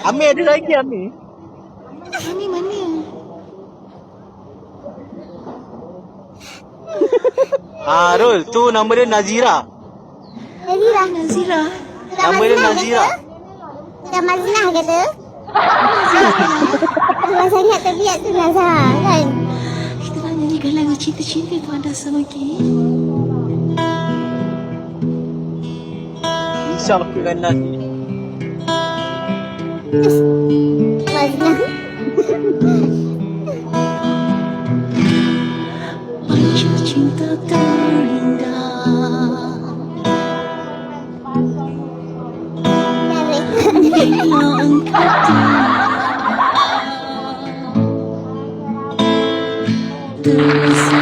Amir ada lagi Amir. Mami mana? Rul, tu nama dia Nazira. Nazira. Nazira. Nama dia Nazira. Dah Mazinah kata. Kalau sangat terbiak tu Nazara kan. Kita nak nyanyikan lagu cinta-cinta tu anda sama okey? InsyaAllah kita nanti. Mazinah. Macam cinta terindah bila engkau tiada terasa